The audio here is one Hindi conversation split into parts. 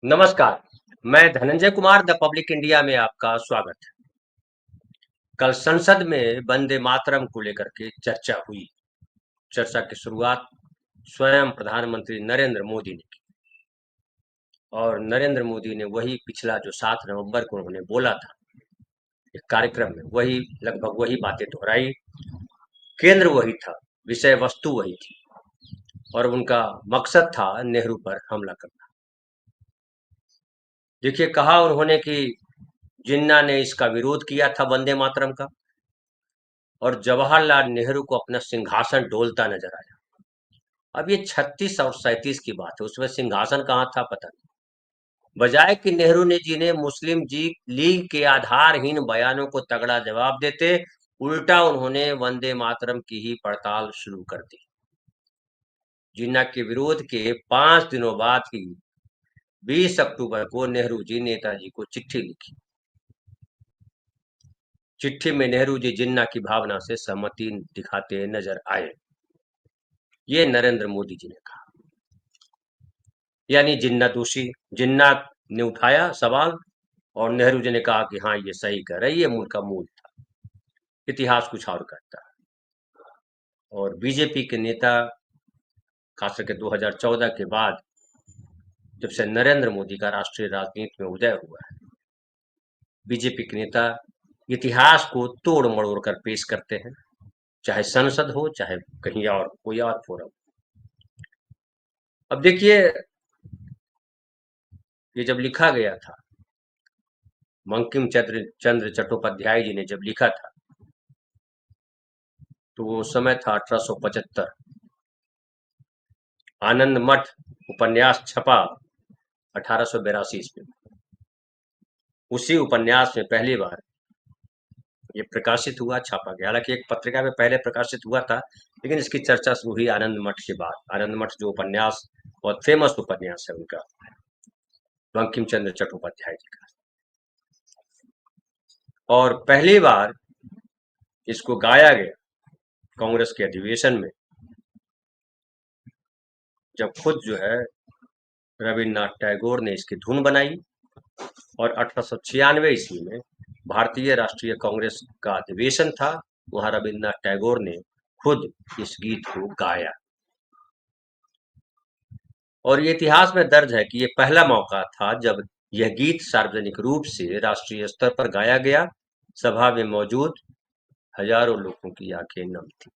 नमस्कार। मैं Dhananjay Kumar the public India में आपका स्वागत है। कल संसद में वंदे मातरम को लेकर के चर्चा हुई। चर्चा की शुरुआत स्वयं प्रधानमंत्री नरेंद्र मोदी ने की और नरेंद्र मोदी ने वही पिछला जो 7 नवंबर को उन्होंने बोला था एक कार्यक्रम में, वही लगभग वही बातें दोहराई। केंद्र वही था, विषय वस्तु वही थी और उनका मकसद था नेहरू पर हमला करना। देखिए, कहा उन्होंने कि जिन्ना ने इसका विरोध किया था वंदे मातरम का, और जवाहरलाल नेहरू को अपना सिंहासन डोलता नजर आया। अब ये 36 और 37 की बात है, उसमें सिंहासन कहाँ था पता नहीं। बजाय कि नेहरू ने जी ने मुस्लिम जी लीग के आधारहीन बयानों को तगड़ा जवाब देते, उल्टा उन्होंने वंदे मातरम की ही पड़ताल शुरू कर दी। जिन्ना के विरोध के 5 दिनों बाद ही 20 अक्टूबर को नेहरू जी नेताजी को चिट्ठी लिखी। चिट्ठी में नेहरू जी जिन्ना की भावना से सहमति दिखाते नजर आए। ये नरेंद्र मोदी जी ने कहा, यानी जिन्ना दोषी। जिन्ना ने उठाया सवाल और नेहरू जी ने कहा कि हाँ, ये सही कह रही है, मूल का मूल था। इतिहास कुछ और कहता है। और बीजेपी के नेता, खास करके 2014 के बाद जब से नरेंद्र मोदी का राष्ट्रीय राजनीति में उदय हुआ है, बीजेपी के नेता इतिहास को तोड़ मड़ोड़ कर पेश करते हैं, चाहे संसद हो चाहे कहीं और कोई और फोरम। अब देखिए, ये जब लिखा गया था, बंकिम चंद्र चट्टोपाध्याय जी ने जब लिखा था, तो वो समय था 1875। आनंद मठ उपन्यास छपा 1882 ईस्वी में। उसी उपन्यास में पहली बार ये प्रकाशित हुआ, छापा गया। हालांकि एक पत्रिका में पहले प्रकाशित हुआ था, लेकिन इसकी चर्चा शुरू हुई आनंद मठ के बाद। आनंद मठ जो उपन्यास, बहुत फेमस उपन्यास है उनका, बंकिम चंद्र चट्टोपाध्याय जी का। और पहली बार इसको गाया गया कांग्रेस के अधिवेशन में, जब खुद जो है रविन्द्रनाथ टैगोर ने इसकी धुन बनाई। और 1896 ईस्वी में भारतीय राष्ट्रीय कांग्रेस का अधिवेशन था, वहां रविन्द्रनाथ टैगोर ने खुद इस गीत को गाया। और ये इतिहास में दर्ज है कि ये पहला मौका था जब यह गीत सार्वजनिक रूप से राष्ट्रीय स्तर पर गाया गया। सभा में मौजूद हजारों लोगों की आंखें नम थी।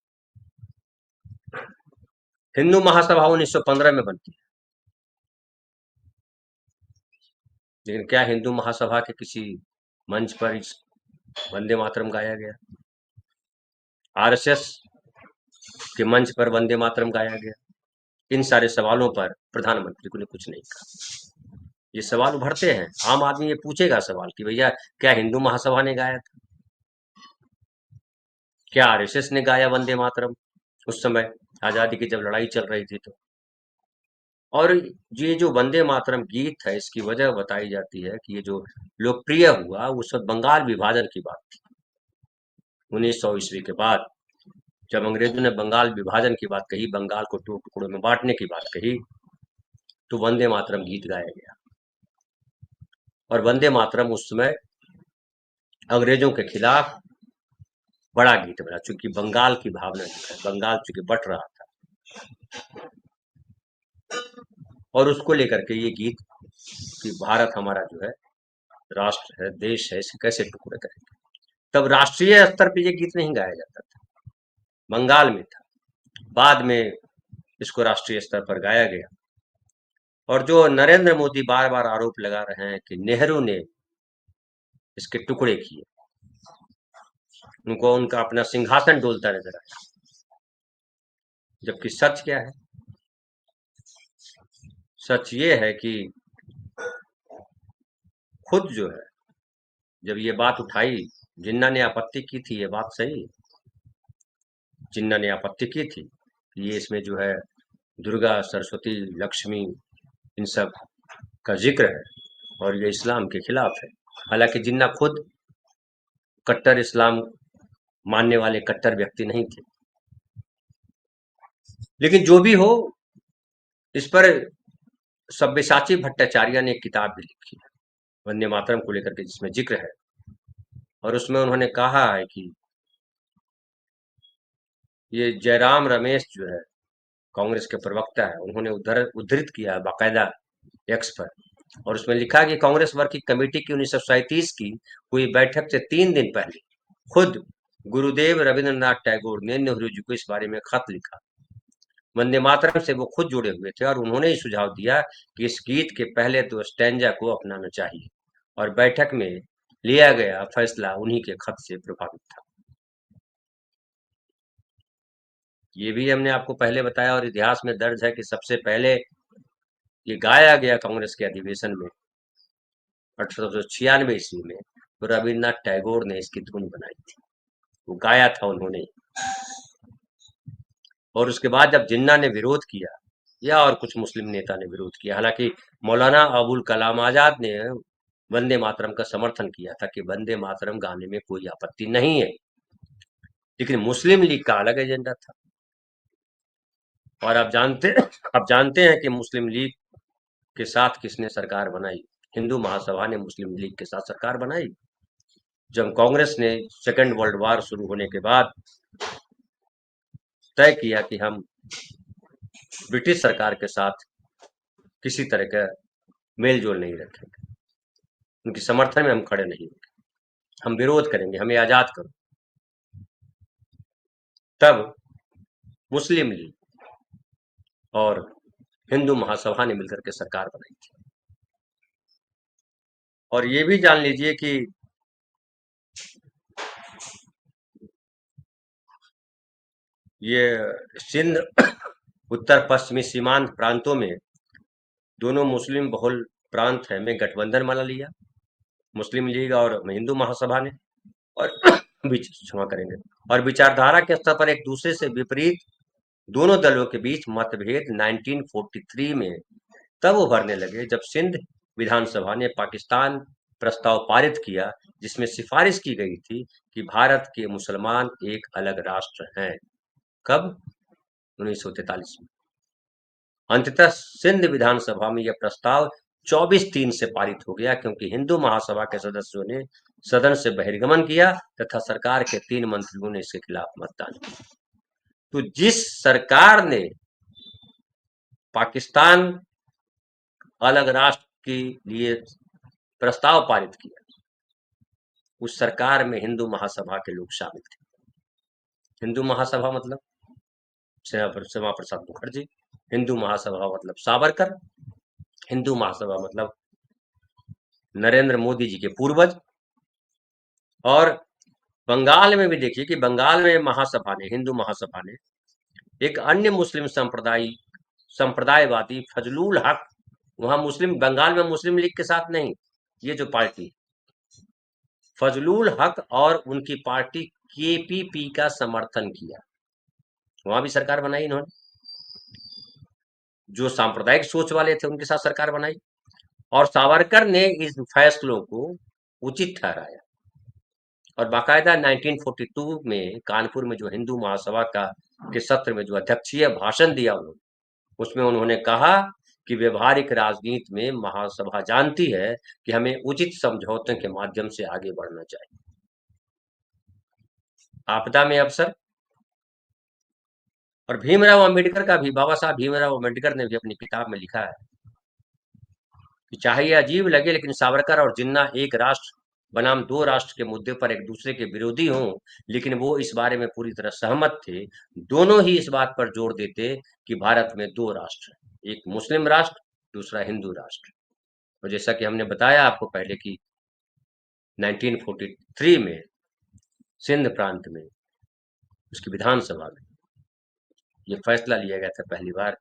हिंदू महासभा 1915 में बनती है, लेकिन क्या हिंदू महासभा के किसी मंच पर इस वंदे मातरम गाया गया? आरएसएस के मंच पर वंदे मातरम गाया गया? इन सारे सवालों पर प्रधानमंत्री को ने कुछ नहीं कहा। ये सवाल उभरते हैं, आम आदमी ये पूछेगा सवाल कि भैया, क्या हिंदू महासभा ने गाया था? क्या आरएसएस ने गाया वंदे मातरम उस समय आजादी की जब लड़ाई चल रही थी तो? और ये जो वंदे मातरम गीत है, इसकी वजह बताई जाती है कि ये जो लोकप्रिय हुआ, उस वक्त बंगाल विभाजन की बात थी। 1900 ईस्वी के बाद जब अंग्रेजों ने बंगाल विभाजन की बात कही, बंगाल को दो टुकड़ों में बांटने की बात कही, तो वंदे मातरम गीत गाया गया। और वंदे मातरम उस समय अंग्रेजों के खिलाफ बड़ा गीत बना, चूंकि बंगाल की भावना जो है, बंगाल चूंकि बट रहा था, और उसको लेकर के ये गीत कि भारत हमारा जो है राष्ट्र है, देश है, इसे कैसे टुकड़े करेंगे। तब राष्ट्रीय स्तर पे ये गीत नहीं गाया जाता था, बंगाल में था। बाद में इसको राष्ट्रीय स्तर पर गाया गया। और जो नरेंद्र मोदी बार बार आरोप लगा रहे हैं कि नेहरू ने इसके टुकड़े किए, उनको उनका अपना सिंहासन डोलता नजर आया, जबकि सच क्या है? सच ये है कि खुद जो है, जब ये बात उठाई, जिन्ना ने आपत्ति की थी, ये बात सही है, जिन्ना ने आपत्ति की थी कि ये इसमें जो है दुर्गा, सरस्वती, लक्ष्मी, इन सब का जिक्र है और ये इस्लाम के खिलाफ है। हालांकि जिन्ना खुद कट्टर इस्लाम मानने वाले कट्टर व्यक्ति नहीं थे, लेकिन जो भी हो, इस पर सब्यसाची भट्टाचार्य ने एक किताब भी लिखी है वंदे मातरम को लेकर के, जिसमें जिक्र है, और उसमें उन्होंने कहा है कि ये जयराम रमेश जो है कांग्रेस के प्रवक्ता है, उन्होंने उद्धृत किया है बाकायदा एक्स पर, और उसमें लिखा कि कांग्रेस वर्किंग कमेटी की 1937 की हुई बैठक से 3 दिन पहले खुद गुरुदेव रविंद्रनाथ टैगोर ने नेहरू जी को इस बारे में खत लिखा। वंदे मातरम से वो खुद जुड़े हुए थे और उन्होंने ही सुझाव दिया कि इस गीत के पहले तो स्टैंजा को अपनाना चाहिए, और बैठक में लिया गया फैसला उन्हीं के खत से प्रभावित था। ये भी हमने आपको पहले बताया और इतिहास में दर्ज है कि सबसे पहले ये गाया गया कांग्रेस के अधिवेशन में 1896 ईस्वी में, तो रविन्द्रनाथ टैगोर ने इसकी धुन बनाई थी, वो गाया था उन्होंने। और उसके बाद जब जिन्ना ने विरोध किया, या और कुछ मुस्लिम नेता ने विरोध किया, हालांकि मौलाना अबुल कलाम आजाद ने वंदे मातरम का समर्थन किया था कि वंदे मातरम गाने में कोई आपत्ति नहीं है, लेकिन मुस्लिम लीग का अलग एजेंडा था। और आप जानते हैं कि मुस्लिम लीग के साथ किसने सरकार बनाई? हिंदू महासभा ने मुस्लिम लीग के साथ सरकार बनाई। जब कांग्रेस ने सेकेंड वर्ल्ड वार शुरू होने के बाद तय किया कि हम ब्रिटिश सरकार के साथ किसी तरह का मेल जोल नहीं रखेंगे, उनके समर्थन में हम खड़े नहीं होंगे, हम विरोध करेंगे, हमें आजाद करो, तब मुस्लिम लीग और हिंदू महासभा ने मिलकर के सरकार बनाई थी। और ये भी जान लीजिए कि ये सिंध उत्तर पश्चिमी सीमांत प्रांतों में दोनों मुस्लिम बहुल प्रांत है में गठबंधन बना लिया मुस्लिम लीग और हिंदू महासभा ने, और क्षमा करेंगे, और विचारधारा के स्तर पर एक दूसरे से विपरीत दोनों दलों के बीच मतभेद 1943 में तब उभरने लगे जब सिंध विधानसभा ने पाकिस्तान प्रस्ताव पारित किया, जिसमें सिफारिश की गई थी कि भारत के मुसलमान एक अलग राष्ट्र हैं। कब? 1943 में। अंततः सिंध विधानसभा में यह प्रस्ताव 24-3 से पारित हो गया, क्योंकि हिंदू महासभा के सदस्यों ने सदन से बहिर्गमन किया तथा सरकार के 3 मंत्रियों ने इसके खिलाफ मतदान किया। तो जिस सरकार ने पाकिस्तान अलग राष्ट्र के लिए प्रस्ताव पारित किया, उस सरकार में हिंदू महासभा के लोग शामिल थे। हिंदू महासभा मतलब श्यामा प्रसाद मुखर्जी, हिंदू महासभा मतलब सावरकर, हिंदू महासभा मतलब नरेंद्र मोदी जी के पूर्वज। और बंगाल में भी देखिए कि बंगाल में महासभा ने, हिंदू महासभा ने एक अन्य मुस्लिम संप्रदायवादी फजलुल हक, वहां मुस्लिम, बंगाल में मुस्लिम लीग के साथ नहीं, ये जो पार्टी फजलुल हक और उनकी पार्टी केपीपी का समर्थन किया, वहां भी सरकार बनाई इन्होंने। जो सांप्रदायिक सोच वाले थे उनके साथ सरकार बनाई, और सावरकर ने इस फैसलों को उचित ठहराया, और बाकायदा 1942 में कानपुर में जो हिंदू महासभा का के सत्र में जो अध्यक्षीय भाषण दिया उन्होंने, उसमें उन्होंने कहा कि व्यवहारिक राजनीति में महासभा जानती है कि हमें उचित समझौते के माध्यम से आगे बढ़ना चाहिए। आपदा में अवसर। और भीमराव अंबेडकर का भी, बाबा साहब भीमराव अंबेडकर ने भी अपनी किताब में लिखा है कि चाहे ये अजीब लगे, लेकिन सावरकर और जिन्ना एक राष्ट्र बनाम दो राष्ट्र के मुद्दे पर एक दूसरे के विरोधी हों, लेकिन वो इस बारे में पूरी तरह सहमत थे। दोनों ही इस बात पर जोर देते कि भारत में दो राष्ट्र, एक मुस्लिम राष्ट्र, दूसरा हिंदू राष्ट्र। और जैसा कि हमने बताया आपको पहले कि 1943 में सिंध प्रांत में उसकी विधानसभा में ये फैसला लिया गया था पहली बार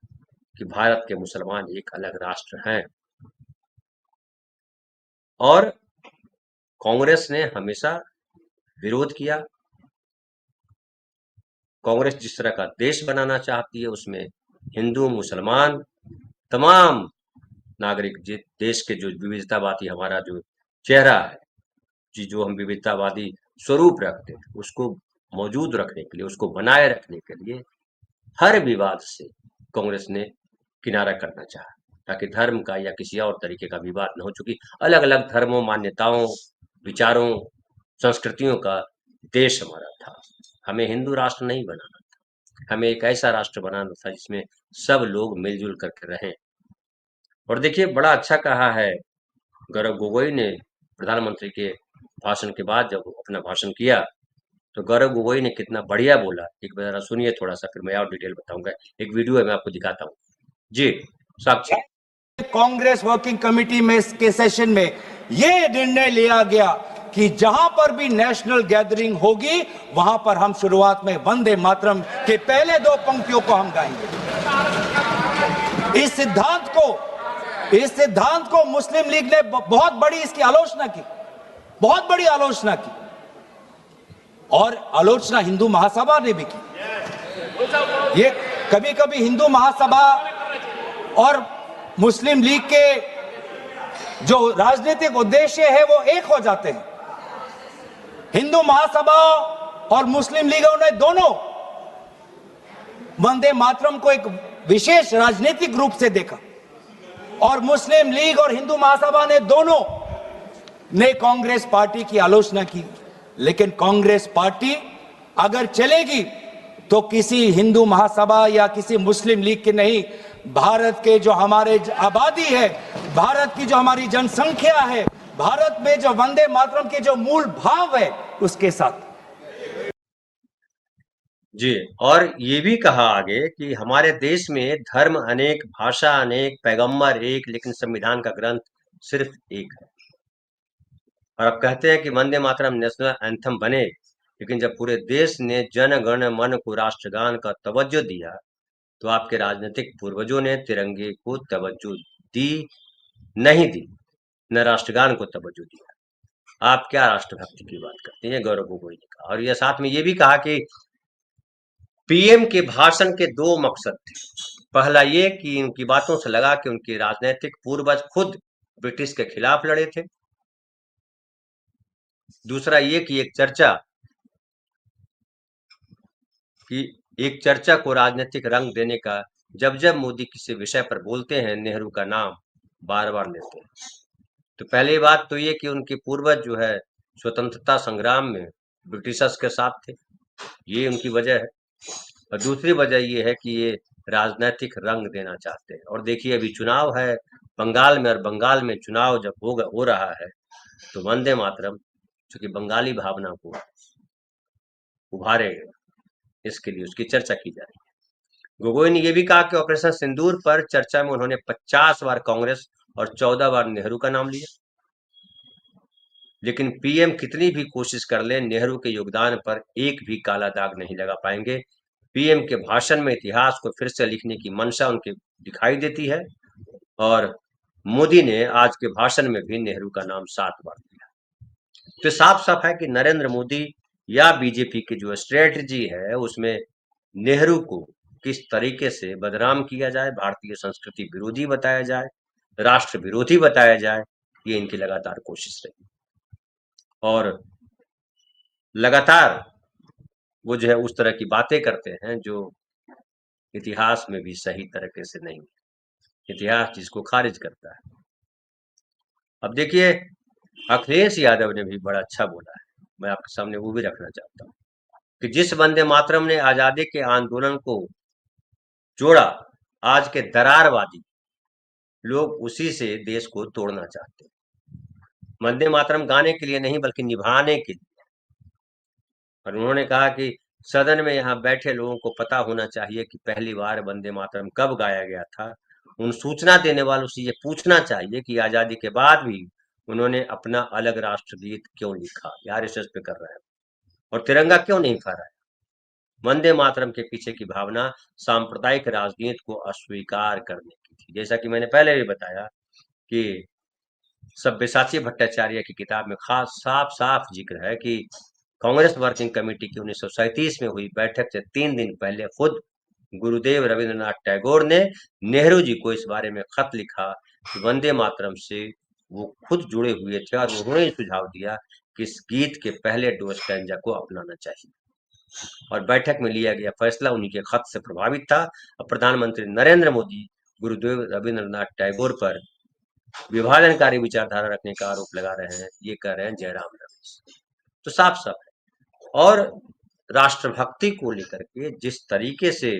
कि भारत के मुसलमान एक अलग राष्ट्र हैं। और कांग्रेस ने हमेशा विरोध किया। कांग्रेस जिस तरह का देश बनाना चाहती है, उसमें हिंदू, मुसलमान, तमाम नागरिक, देश के जो विविधतावादी हमारा जो चेहरा है, जो हम विविधतावादी स्वरूप रखते हैं, उसको मौजूद रखने के लिए, उसको बनाए रखने के लिए हर विवाद से कांग्रेस ने किनारा करना चाहा। ताकि धर्म का या किसी और तरीके का विवाद न हो, चूंकि अलग अलग धर्मों, मान्यताओं, विचारों, संस्कृतियों का देश हमारा था। हमें हिंदू राष्ट्र नहीं बनाना था, हमें एक ऐसा राष्ट्र बनाना था जिसमें सब लोग मिलजुल करके रहें। और देखिए, बड़ा अच्छा कहा है गौरव गोगोई ने प्रधानमंत्री के भाषण के बाद, जब अपना भाषण किया तो गौरव गोगोई ने कितना बढ़िया बोला। एक बार जरा सुनिए थोड़ा सा, फिर मैं और डिटेल बताऊंगा। एक वीडियो है, मैं आपको दिखाता हूँ। जी साक्षी। कांग्रेस वर्किंग कमेटी में के सेशन में यह निर्णय लिया गया कि जहां पर भी नेशनल गैदरिंग होगी वहां पर हम शुरुआत में वंदे मातरम के पहले दो पंक्तियों को हम गाएंगे। इस सिद्धांत को मुस्लिम लीग ने बहुत बड़ी इसकी आलोचना की, बहुत बड़ी आलोचना की, और आलोचना हिंदू महासभा ने भी की। ये कभी कभी हिंदू महासभा और मुस्लिम लीग के जो राजनीतिक उद्देश्य है वो एक हो जाते हैं। हिंदू महासभा और मुस्लिम लीगों ने दोनों वंदे मातरम को एक विशेष राजनीतिक रूप से देखा, और मुस्लिम लीग और हिंदू महासभा ने दोनों ने कांग्रेस पार्टी की आलोचना की। लेकिन कांग्रेस पार्टी अगर चलेगी तो किसी हिंदू महासभा या किसी मुस्लिम लीग की नहीं, भारत के जो हमारे आबादी है, भारत की जो हमारी जनसंख्या है, भारत में जो वंदे मातरम के जो मूल भाव है उसके साथ। जी, और ये भी कहा आगे कि हमारे देश में धर्म अनेक, भाषा अनेक, पैगंबर एक, लेकिन संविधान का ग्रंथ सिर्फ एक है। और अब कहते हैं कि वंदे मातरम नेशनल एंथम बने, लेकिन जब पूरे देश ने जन गण मन को राष्ट्रगान का तवज्जो दिया तो आपके राजनीतिक पूर्वजों ने तिरंगे को तवज्जो दी नहीं दी, न राष्ट्रगान को तवज्जो दिया। आप क्या राष्ट्रभक्ति की बात करते हैं, गौरव गोगोई ने कहा। और यह साथ में ये भी कहा कि पीएम के भाषण के दो मकसद थे। पहला ये कि उनकी बातों से लगा कि उनके राजनीतिक पूर्वज खुद ब्रिटिश के खिलाफ लड़े थे। दूसरा ये कि एक चर्चा को राजनीतिक रंग देने का, जब जब मोदी किसी विषय पर बोलते हैं नेहरू का नाम बार बार लेते हैं। तो पहली बात तो ये कि उनके पूर्वज जो है स्वतंत्रता संग्राम में ब्रिटिशर्स के साथ थे, ये उनकी वजह है। और दूसरी वजह ये है कि ये राजनीतिक रंग देना चाहते हैं। और देखिए, अभी चुनाव है बंगाल में, और बंगाल में चुनाव जब हो रहा है तो वंदे मातरम चूंकि बंगाली भावना को उभारेगा, इसके लिए उसकी चर्चा की जा रही है। गोगोई ने यह भी कहा कि ऑपरेशन सिंदूर पर चर्चा में उन्होंने 50 बार कांग्रेस और 14 बार नेहरू का नाम लिया, लेकिन पीएम कितनी भी कोशिश कर ले, नेहरू के योगदान पर एक भी काला दाग नहीं लगा पाएंगे। पीएम के भाषण में इतिहास को फिर से लिखने की मंशा उनकी दिखाई देती है, और मोदी ने आज के भाषण में भी नेहरू का नाम 7 बार लिया। तो साफ साफ है कि नरेंद्र मोदी या बीजेपी की जो स्ट्रेटजी है उसमें नेहरू को किस तरीके से बदनाम किया जाए, भारतीय संस्कृति विरोधी बताया जाए, राष्ट्र विरोधी बताया जाए, ये इनकी लगातार कोशिश रही। और लगातार वो जो है उस तरह की बातें करते हैं जो इतिहास में भी सही तरीके से नहीं, इतिहास जिसको खारिज करता है। अब देखिए, अखिलेश यादव ने भी बड़ा अच्छा बोला है, मैं आपके सामने वो भी रखना चाहता हूँ कि जिस वंदे मातरम ने आजादी के आंदोलन को जोड़ा, आज के दरारवादी लोग उसी से देश को तोड़ना चाहते हैं। वंदे मातरम गाने के लिए नहीं बल्कि निभाने के लिए। और उन्होंने कहा कि सदन में यहाँ बैठे लोगों को पता होना चाहिए कि पहली बार वंदे मातरम कब गाया गया था। उन सूचना देने वालों से ये पूछना चाहिए कि आजादी के बाद भी उन्होंने अपना अलग राष्ट्रगीत क्यों लिखा, यार इस पे कर रहा है, और तिरंगा क्यों नहीं फहराया। वंदे मातरम के पीछे की भावना सांप्रदायिक राजनीति को अस्वीकार करने की थी। जैसा कि मैंने पहले भी बताया कि सब्यसाची भट्टाचार्य की किताब में खास साफ साफ जिक्र है कि कांग्रेस वर्किंग कमेटी की 1937 में हुई बैठक से 3 दिन पहले खुद गुरुदेव रविंद्रनाथ टैगोर ने नेहरू जी को इस बारे में खत लिखा कि वंदे मातरम से वो खुद जुड़े हुए थे, और उन्होंने सुझाव दिया कि इस गीत के पहले 2 स्टैंजा को अपनाना चाहिए। और बैठक में लिया गया फैसला उन्हीं के खत से प्रभावित था, और प्रधानमंत्री नरेंद्र मोदी गुरुदेव रविंद्रनाथ टैगोर पर विभाजनकारी विचारधारा रखने का आरोप लगा रहे हैं, ये कह रहे हैं जयराम रमेश। तो साफ साफ है। और राष्ट्रभक्ति को लेकर के जिस तरीके से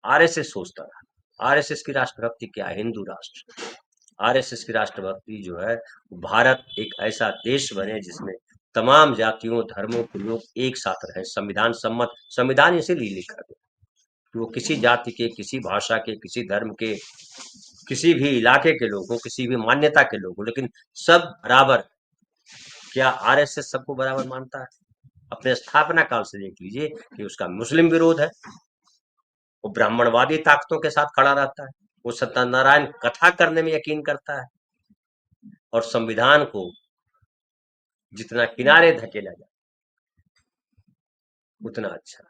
आरएसएस सोचता रहा, आरएसएस की राष्ट्रभक्ति क्या है? हिंदू राष्ट्र। आरएसएस की राष्ट्रभक्ति जो है, भारत एक ऐसा देश बने जिसमें तमाम जातियों धर्मों के लोग एक साथ रहे, संविधान सम्मत, संविधान इसीलिए लिखा गया कि वो किसी जाति के, किसी भाषा के, किसी धर्म के, किसी भी इलाके के लोग हों, किसी भी मान्यता के लोग हों, लेकिन सब बराबर। क्या आरएसएस सबको बराबर मानता है? अपने स्थापना काल से देख लीजिए कि उसका मुस्लिम विरोध है, वो ब्राह्मणवादी ताकतों के साथ खड़ा रहता है, वो सत्यनारायण कथा करने में यकीन करता है, और संविधान को जितना किनारे धकेला जाए उतना अच्छा।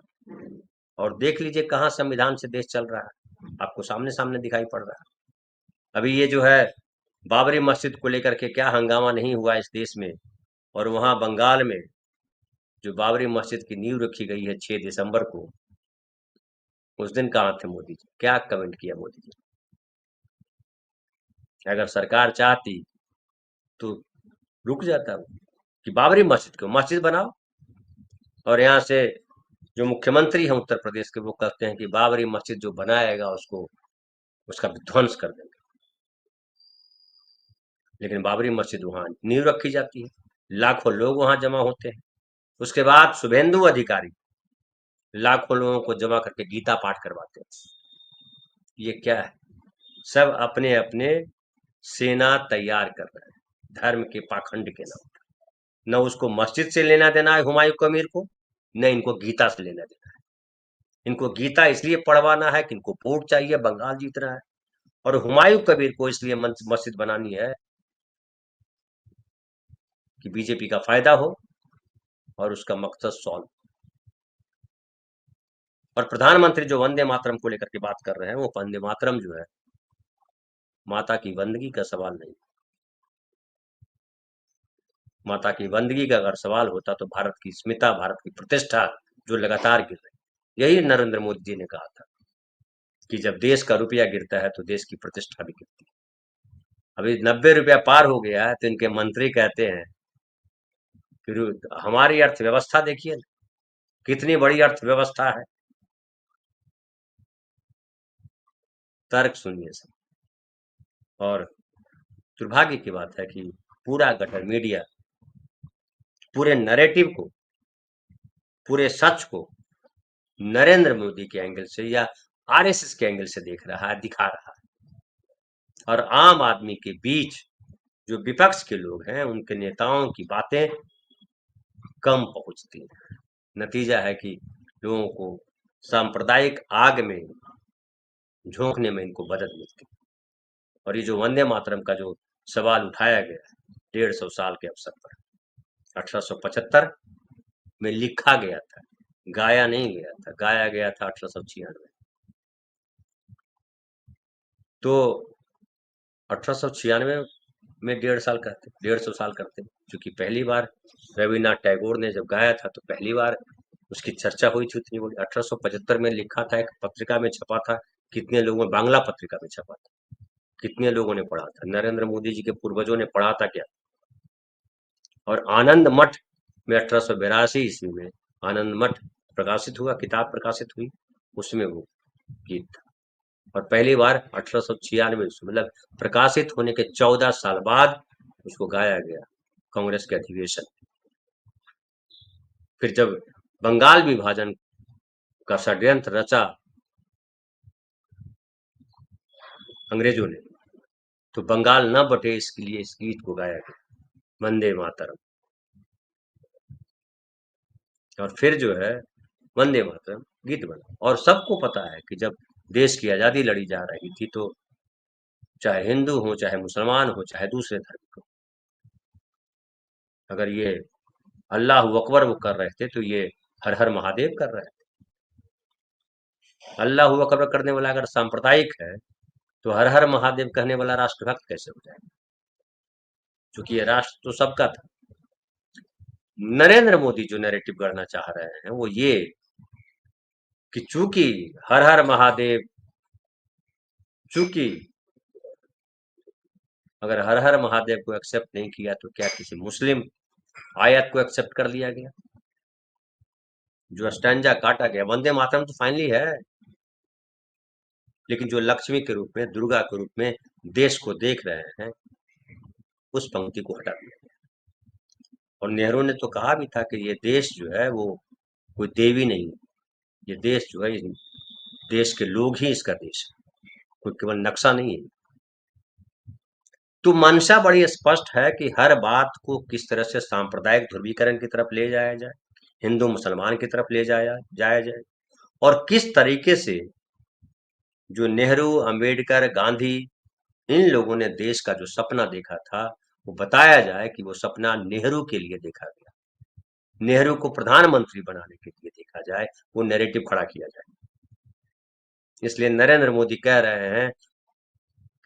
और देख लीजिए कहाँ संविधान से देश चल रहा है, आपको सामने सामने दिखाई पड़ रहा है। अभी ये जो है बाबरी मस्जिद को लेकर के क्या हंगामा नहीं हुआ इस देश में, और वहां बंगाल में जो बाबरी मस्जिद की नींव रखी गई है 6 दिसंबर को, उस दिन कहाँ थे मोदी जी? क्या कमेंट किया मोदी जी? अगर सरकार चाहती तो रुक जाता वो, कि बाबरी मस्जिद को मस्जिद बनाओ, और यहाँ से जो मुख्यमंत्री हैं उत्तर प्रदेश के, वो कहते हैं कि बाबरी मस्जिद जो बनाएगा उसको, उसका ध्वंस कर देंगे। लेकिन बाबरी मस्जिद वहां नींव रखी जाती है, लाखों लोग वहां जमा होते हैं। उसके बाद शुभेंदु अधिकारी लाखों लोगों को जमा करके गीता पाठ करवाते हैं। ये क्या है? सब अपने अपने सेना तैयार कर रहे हैं धर्म के पाखंड के नाम पर। न उसको मस्जिद से लेना देना है हुमायूं कबीर को, न इनको गीता से लेना देना है। इनको गीता इसलिए पढ़वाना है कि इनको वोट चाहिए, बंगाल जीत रहा है, और हुमायूं कबीर को इसलिए मस्जिद बनानी है कि बीजेपी का फायदा हो और उसका मकसद सॉल्व। और प्रधानमंत्री जो वंदे मातरम को लेकर के बात कर रहे हैं, वो वंदे मातरम जो है माता की बंदगी का सवाल नहीं। माता की बंदगी का अगर सवाल होता तो भारत की स्मिता, भारत की प्रतिष्ठा जो लगातार गिर रही, यही नरेंद्र मोदी जी ने कहा था कि जब देश का रुपया गिरता है तो देश की प्रतिष्ठा भी गिरती है। अभी 90 रुपया पार हो गया है तो इनके मंत्री कहते हैं कि हमारी अर्थव्यवस्था देखिए कितनी बड़ी अर्थव्यवस्था है। तर्क सुनिए सब। और दुर्भाग्य की बात है कि पूरा गठर मीडिया पूरे नैरेटिव को, पूरे सच को नरेंद्र मोदी के एंगल से या आरएसएस के एंगल से देख रहा है, दिखा रहा है। और आम आदमी के बीच जो विपक्ष के लोग हैं, उनके नेताओं की बातें कम पहुंचती हैं। नतीजा है कि लोगों को सांप्रदायिक आग में झोंकने में इनको मदद मिलती है। और ये जो वंदे मातरम का जो सवाल उठाया गया 150 साल के अवसर पर, 1875 में लिखा गया था, गाया नहीं गया था, गाया गया था 1896। तो 1896 में 150 साल करते, 150 साल करते, क्योंकि पहली बार रविन्द्रनाथ टैगोर ने जब गाया था तो पहली बार उसकी चर्चा हुई थी उतनी बड़ी। 1875 में लिखा था, एक पत्रिका में छपा था, कितने लोगों, बांग्ला पत्रिका में छपा था, कितने लोगों ने पढ़ा था? नरेंद्र मोदी जी के पूर्वजों ने पढ़ा था क्या? और आनंद मठ में 1882 ईस्वी में आनंद मठ प्रकाशित हुआ, किताब प्रकाशित हुई, उसमें वो गीत था। और पहली बार 1896 मतलब प्रकाशित होने के 14 साल बाद उसको गाया गया कांग्रेस के अधिवेशन। फिर जब बंगाल विभाजन का षड्यंत्र रचा अंग्रेजों ने, तो बंगाल न बटे इसके लिए इस गीत को गाया गया, वंदे मातरम। और फिर जो है वंदे मातरम गीत बना। और सबको पता है कि जब देश की आजादी लड़ी जा रही थी तो चाहे हिंदू हो, चाहे मुसलमान हो, चाहे दूसरे धर्म को, अगर ये अल्लाह अकबर वो कर रहे थे तो ये हर हर महादेव कर रहे थे। अल्लाह अकबर करने वाला अगर सांप्रदायिक है तो हर हर महादेव कहने वाला राष्ट्रभक्त कैसे हो जाएगा? क्योंकि ये राष्ट्र तो सबका था। नरेंद्र मोदी जो नैरेटिव गढ़ना चाह रहे हैं वो ये कि चूंकि हर हर महादेव चूंकि अगर हर हर महादेव को एक्सेप्ट नहीं किया तो क्या किसी मुस्लिम आयत को एक्सेप्ट कर लिया गया? जो स्टैंजा काटा गया, वंदे मातरम तो फाइनली है, लेकिन जो लक्ष्मी के रूप में, दुर्गा के रूप में देश को देख रहे हैं, उस पंक्ति को हटा दिया। और नेहरू ने तो कहा भी था कि ये देश जो है वो कोई देवी नहीं है, ये देश जो है, देश के लोग ही इसका देश है, कोई केवल नक्शा नहीं है। तो मंशा बड़ी स्पष्ट है कि हर बात को किस तरह से सांप्रदायिक ध्रुवीकरण की तरफ ले जाया जाए, हिंदू मुसलमान की तरफ ले जाया जाया जाए, और किस तरीके से जो नेहरू, अंबेडकर, गांधी, इन लोगों ने देश का जो सपना देखा था, वो बताया जाए कि वो सपना नेहरू के लिए देखा गया, नेहरू को प्रधानमंत्री बनाने के लिए देखा जाए, वो नैरेटिव खड़ा किया जाए। इसलिए नरेंद्र मोदी कह रहे हैं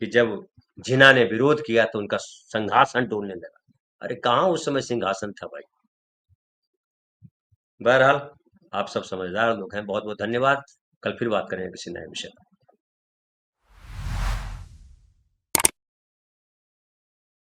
कि जब जिन्ना ने विरोध किया तो उनका सिंहासन डोलने लगा। अरे कहाँ उस समय सिंहासन था भाई। बहरहाल आप सब समझदार लोग हैं, बहुत बहुत धन्यवाद। कल फिर बात करेंगे किसी नए विषय पर।